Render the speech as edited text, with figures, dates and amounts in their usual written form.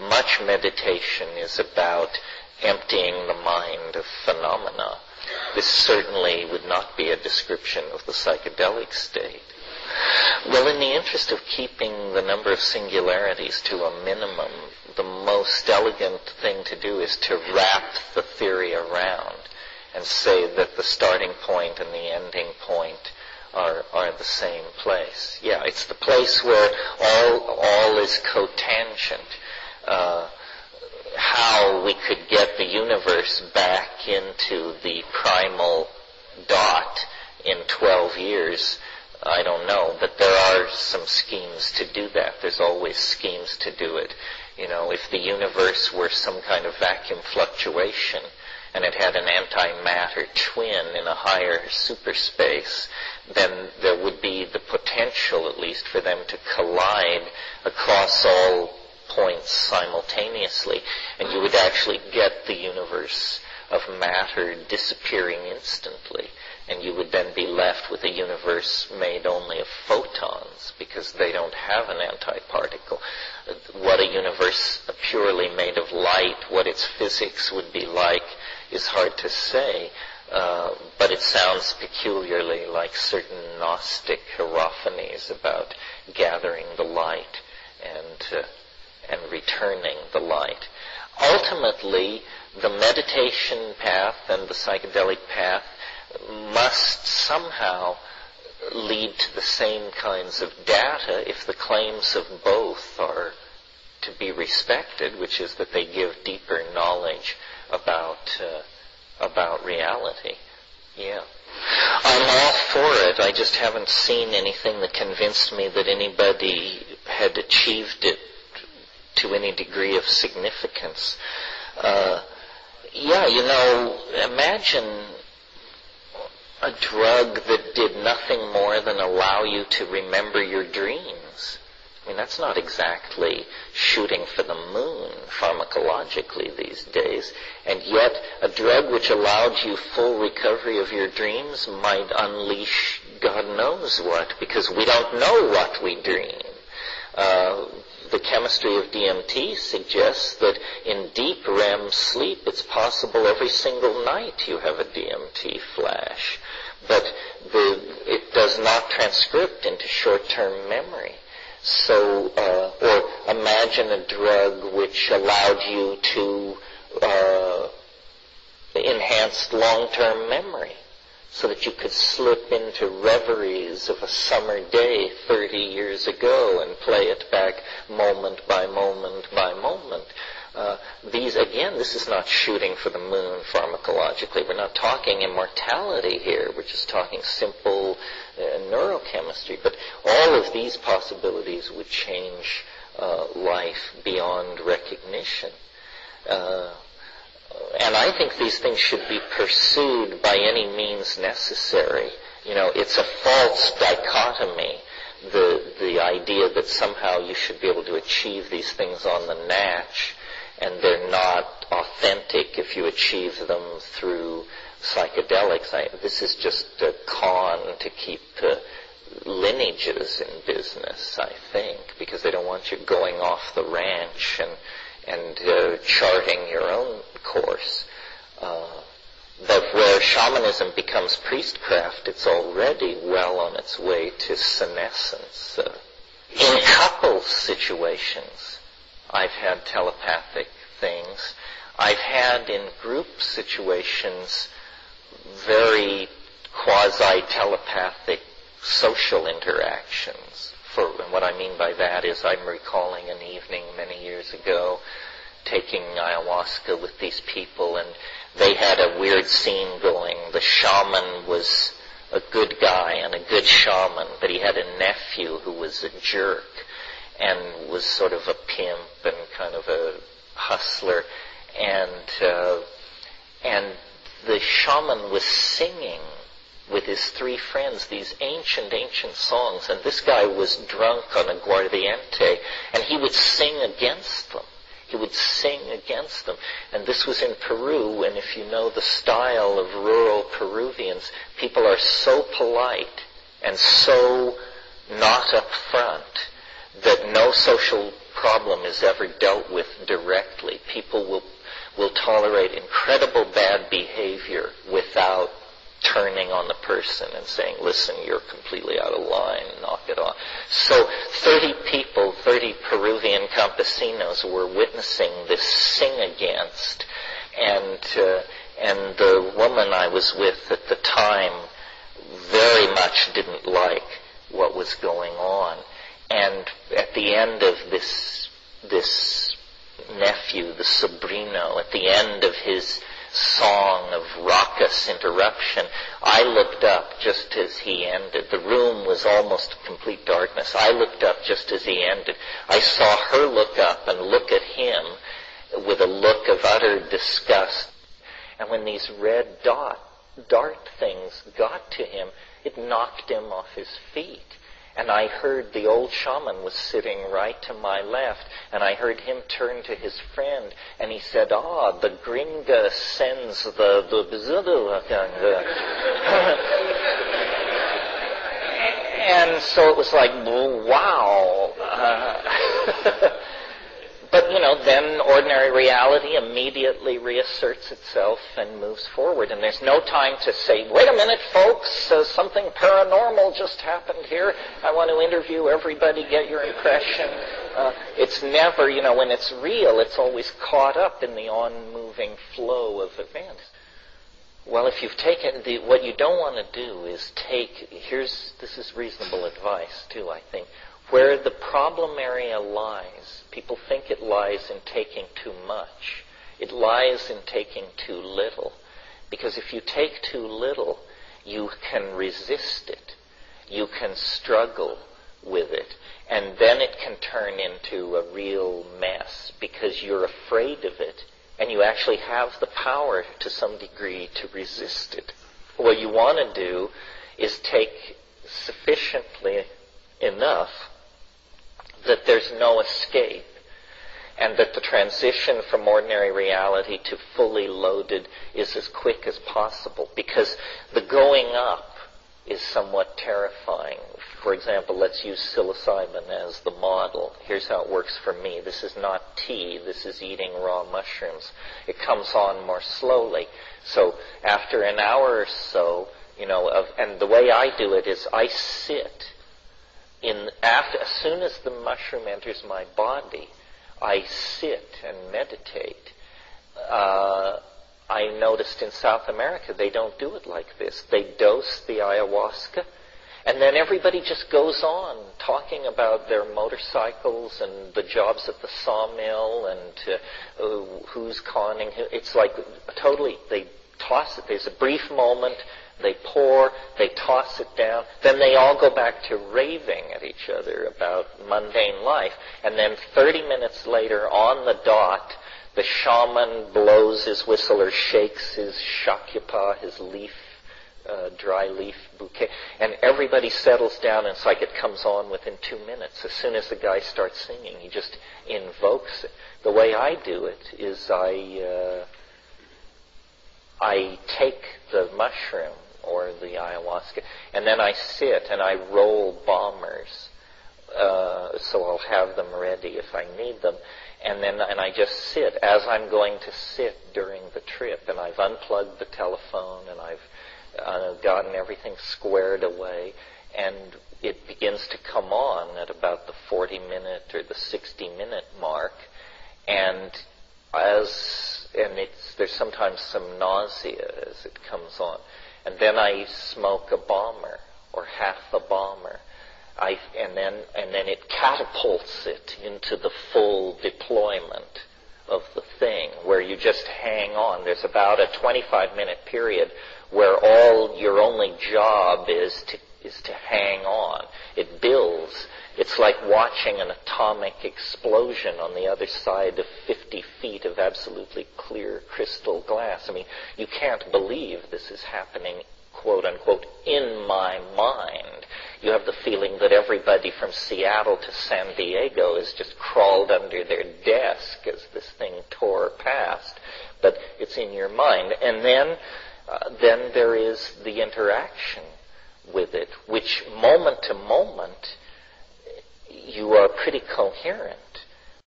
much meditation is about emptying the mind of phenomena. This certainly would not be a description of the psychedelic state. Well, in the interest of keeping the number of singularities to a minimum, the most elegant thing to do is to wrap the theory around and say that the starting point and the ending point are the same place. Yeah, it's the place where all is cotangent. How we could get the universe back into the primal dot in 12 years, I don't know, but there are some schemes to do that. There's always schemes to do it. You know, if the universe were some kind of vacuum fluctuation and it had an antimatter twin in a higher superspace, then there would be the potential, at least, for them to collide across all points simultaneously, and you would actually get the universe of matter disappearing instantly, and you would then be left with a universe made only of photons, because they don't have an antiparticle. What a universe purely made of light, what its physics would be like, is hard to say, but it sounds peculiarly like certain Gnostic hierophanies about gathering the light and returning the light. Ultimately, the meditation path and the psychedelic path must somehow lead to the same kinds of data if the claims of both are to be respected, which is that they give deeper knowledge about reality. Yeah. I'm all for it. I just haven't seen anything that convinced me that anybody had achieved it to any degree of significance. Imagine a drug that did nothing more than allow you to remember your dreams. I mean, that's not exactly shooting for the moon pharmacologically these days. And yet, a drug which allowed you full recovery of your dreams might unleash God knows what, because we don't know what we dream. The chemistry of DMT suggests that in deep REM sleep, it's possible every single night you have a DMT flash. But it does not transcript into short-term memory. So, or imagine a drug which allowed you to enhance long-term memory, so that you could slip into reveries of a summer day 30 years ago and play it back moment by moment by moment. This is not shooting for the moon pharmacologically. We're not talking immortality here. We're just talking simple neurochemistry. But all of these possibilities would change life beyond recognition. And I think these things should be pursued by any means necessary. You know, it's a false dichotomy, the idea that somehow you should be able to achieve these things on the natch, and they're not authentic if you achieve them through psychedelics. This is just a con to keep lineages in business, I think, because they don't want you going off the ranch and charting your own course. But where shamanism becomes priestcraft, it's already well on its way to senescence. In couple situations, I've had telepathic things. I've had in group situations very quasi-telepathic social interactions. And what I mean by that is I'm recalling an evening many years ago taking ayahuasca with these people, and they had a weird scene going. The shaman was a good guy and a good shaman, but he had a nephew who was a jerk and was sort of a pimp and kind of a hustler, and the shaman was singing with his three friends these ancient songs, and this guy was drunk on aguardiente, and he would sing against them. And this was in Peru, and if you know the style of rural Peruvians, people are so polite and so not up front that no social problem is ever dealt with directly. People will tolerate incredible bad behavior without turning on the person and saying, listen, you're completely out of line, knock it off. So 30 people, 30 Peruvian campesinos were witnessing this sing against, and the woman I was with at the time very much didn't like what was going on. And at the end of this nephew, the sobrino, at the end of his song of raucous interruption, I looked up just as he ended. The room was almost complete darkness. I looked up just as he ended. I saw her look up and look at him with a look of utter disgust. And when these red dart things got to him, it knocked him off his feet. And I heard the old shaman was sitting right to my left, and I heard him turn to his friend, and he said, the gringa sends the and so it was like, wow. But, then ordinary reality immediately reasserts itself and moves forward. And there's no time to say, wait a minute, folks, something paranormal just happened here. I want to interview everybody, get your impression. It's never, when it's real, it's always caught up in the on-moving flow of events. Well, if you've taken, what you don't want to do is this is reasonable advice, too, I think. Where the problem area lies, people think it lies in taking too much. It lies in taking too little. Because if you take too little, you can resist it. You can struggle with it. And then it can turn into a real mess because you're afraid of it. And you actually have the power to some degree to resist it. What you want to do is take sufficiently enough that there's no escape, and that the transition from ordinary reality to fully loaded is as quick as possible, because the going up is somewhat terrifying. For example, let's use psilocybin as the model. Here's how it works for me. This is not tea, this is eating raw mushrooms. It comes on more slowly. So after an hour or so, and the way I do it is I sit as soon as the mushroom enters my body, I sit and meditate. I noticed in South America they don't do it like this. They dose the ayahuasca, and then everybody just goes on talking about their motorcycles and the jobs at the sawmill and who's conning who. It's like totally, they toss it. There's a brief moment. They pour, they toss it down, then they all go back to raving at each other about mundane life. And then 30 minutes later, on the dot, the shaman blows his whistle or shakes his shakyapa, his dry leaf bouquet, and everybody settles down, and it's like it comes on within 2 minutes. As soon as the guy starts singing, he just invokes it. The way I do it is I take the mushroom or the ayahuasca, and then I sit and I roll bombers, so I'll have them ready if I need them, and I just sit as I'm going to sit during the trip, and I've unplugged the telephone, and I've gotten everything squared away, and it begins to come on at about the 40-minute or the 60-minute mark, and there's sometimes some nausea as it comes on. And then I smoke a bomber or half a bomber. And then it catapults it into the full deployment of the thing where you just hang on. There's about a 25-minute period where your only job is to hang on. It builds. It's like watching an atomic explosion on the other side of 50 feet of absolutely clear crystal glass. I mean, you can't believe this is happening, quote unquote, in my mind. You have the feeling that everybody from Seattle to San Diego has just crawled under their desk as this thing tore past. But it's in your mind. And then there is the interaction with it, which moment to moment you are pretty coherent.